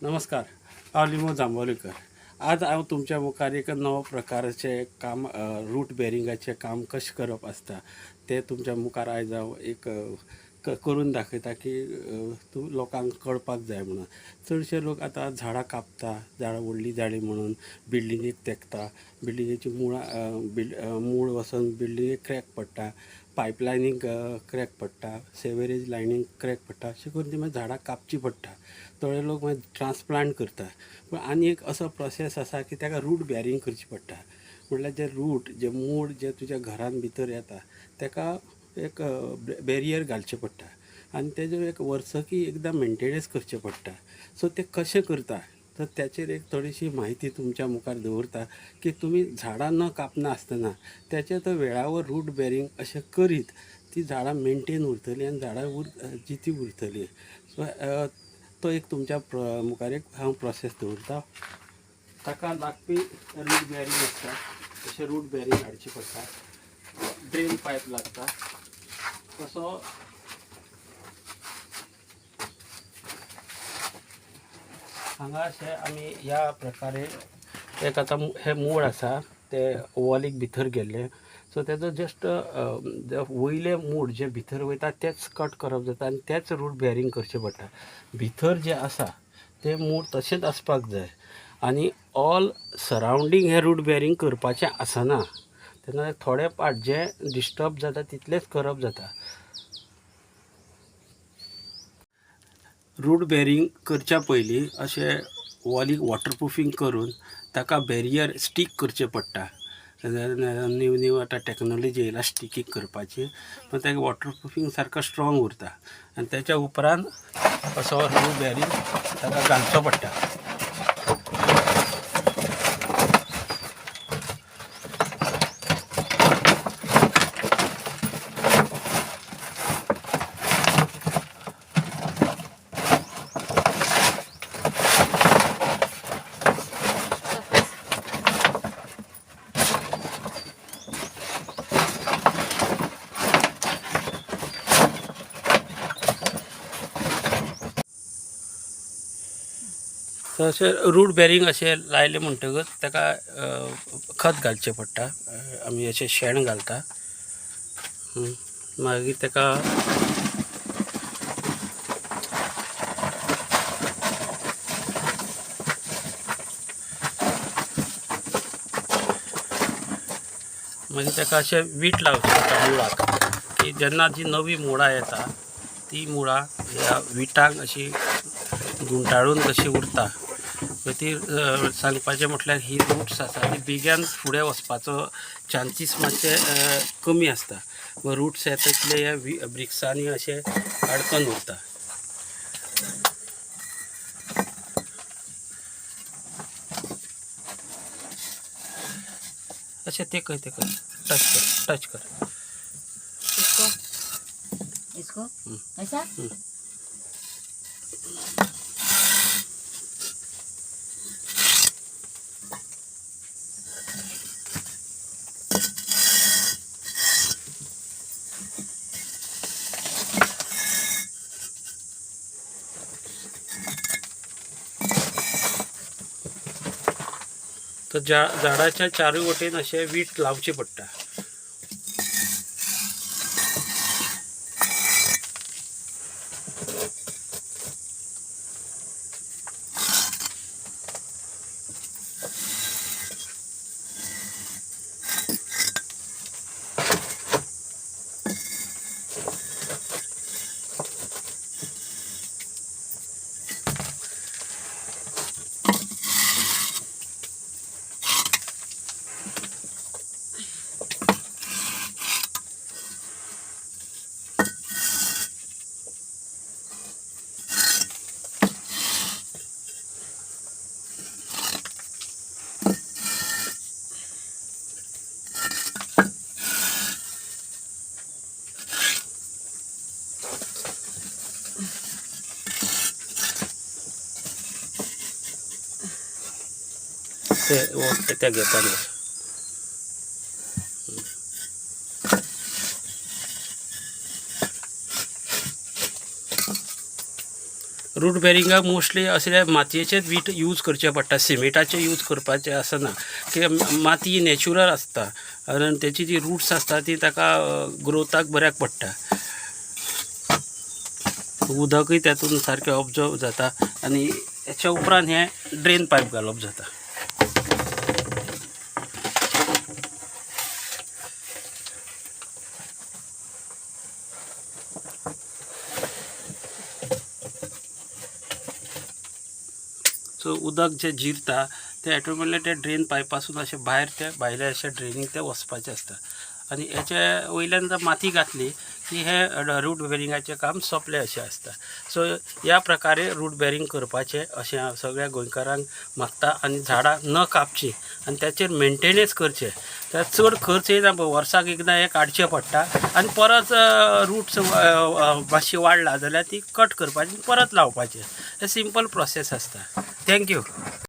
नमस्कार, हांव लिमो जांभोलीकर। आज हांव तुमच्या मुखार एक नवो प्रकारचे काम रूट बेरिंगाचे काम कशें करप आसता ते तुमच्या मुखार आयज हांव एक करून दाखयता की तूं लोकांक कळपाक जाय म्हणून। चडशे लोक आतां झाडां कापता, झाडां व्हडलीं जाली म्हणून बिल्डिंगेक तेंकता, बिल्डिंगेची मूळ वचून बिल्डिंगेक क्रॅक पडटा, पायपलायनीक क्रॅक पडटा, सेवेरेज लायनीक क्रॅक पडटा, अशें करून ती मागीर झाडां कापची पडटा। थोडे लोक मागीर ट्रान्सप्लांट करता, पूण आनी एक असो प्रोसेस आसा की ताका रूट बेरिंग करची पडटा। म्हटल्यार जे रूट जे मूळ जे तुज्या घरान भितर येता ताका एक बेरियर घालचें पडटा आनी तेजो एक वर्सकी एकदां मेंटेनन्स करचें पडटा। सो ते कशें करता तर त्याचेर एक थोडीशी म्हायती तुमच्या मुखार दवरता की तुमी झाडां न कापना आसतना त्याचे तो वेळावर रूट बेरिंग अशें करीत ती झाडां मेनटेन उरतलीं आनी झाडां जिती उरतलीं। सो तो एक तुमच्या मुखार एक हांव प्रोसेस दवरता। ताका लागपी रूट बेरिंग आसता, तशें रूट बेरिंग हाडची पडटा। ड्रेन पायप लागता, तसो हांगा अशें आमी ह्या प्रकारे एक आतां हे मूळ आसा ते वॉलीक भितर गेल्ले, सो तेजो जस्ट वयले मूळ जे भितर वयता तेच कट करप जाता आनी तेच रूट बेरिंग करचें पडटा। भितर जे आसा ते मूळ तशेंच आसपाक जाय आनी ऑल सरावंडींग हे रूट बेरिंग करपाचें आसना, तेन्ना थोडे पार्ट जे डिस्टर्ब जाता तितलेच करप जाता। रूट बेरिंग करच्या पयलीं अशें वॉलीक वॉटरप्रुफींग करून ताका बेरियर स्टीक करचें पडटा। न्यू आतां टॅक्नोलॉजी येयला स्टिकींग करपाची, पण ताका वॉटरप्रुफींग सारको स्ट्रॉंग उरता आनी तेच्या उपरांत असो रूट बेरिंग ताका घालचो पडटा। अशें रूट बेरिंग अशें लायलें म्हणटकच ताका खत घालचें पडटा। आमी अशें शेण घालता, मागीर ताका अशें वीट लावचें पडटा मुळाक, की जेन्ना जी नवी मुळां येता ती मुळां ह्या विटांक अशी गुंठाळून कशी उरता। ती सांगपाचें म्हटल्यार ही रूट्स आसा ती बेगीन फुडें वचपाचो चान्सीस मातशे कमी आसता। रूट्स येता तितले ह्या ब्रिक्सांनी अशें अडकून उरता। अशें ते टच कर इसको ऐसा तर झाडाच्या चारूय वटेन अशें वीट लावचें पडटा। त्या घेताना रूट बॅरिंगाक मोस्टली असले मातयेचेच वीट यूज करचे पडटा, सिमेंटाचे यूज करपाचे आसना, कित्याक माती नॅचरल आसता आनी तेची जी रूट्स आसता ती ताका ग्रोथाक बऱ्याक पडटा. उदकूय तातूंत सारकें ऑब्जर्व जाता आनी हेच्या उपरांत हे ड्रेन पायप घालप जाता. सो उदक जें जिरता तें ऑटोमॅटिकली ते ड्रेन पायपासून अशें भायर ते भायल्या अशें ड्रेनीक ते वचपाचें आसता आनी हेचे वयल्यान जर माती घातली की हे रूट बॅरिंगाचें काम सोंपलें अशें आसता. सो ह्या प्रकारे रूट बॅरिंग करपाचें अशें हांव सगळ्या गोंयकारांक मागता आनी झाडां न कापची आनी त्याचेर मेंटेनन्स करचें. तर चड खर्च येना, वर्साक एकदां हे काडचें पडटा आनी परत रूट्स मातशी वाडला जाल्यार ती कट करपाची परत लावपाचें. हे सिंपल प्रोसेस आसता. थँक्यू.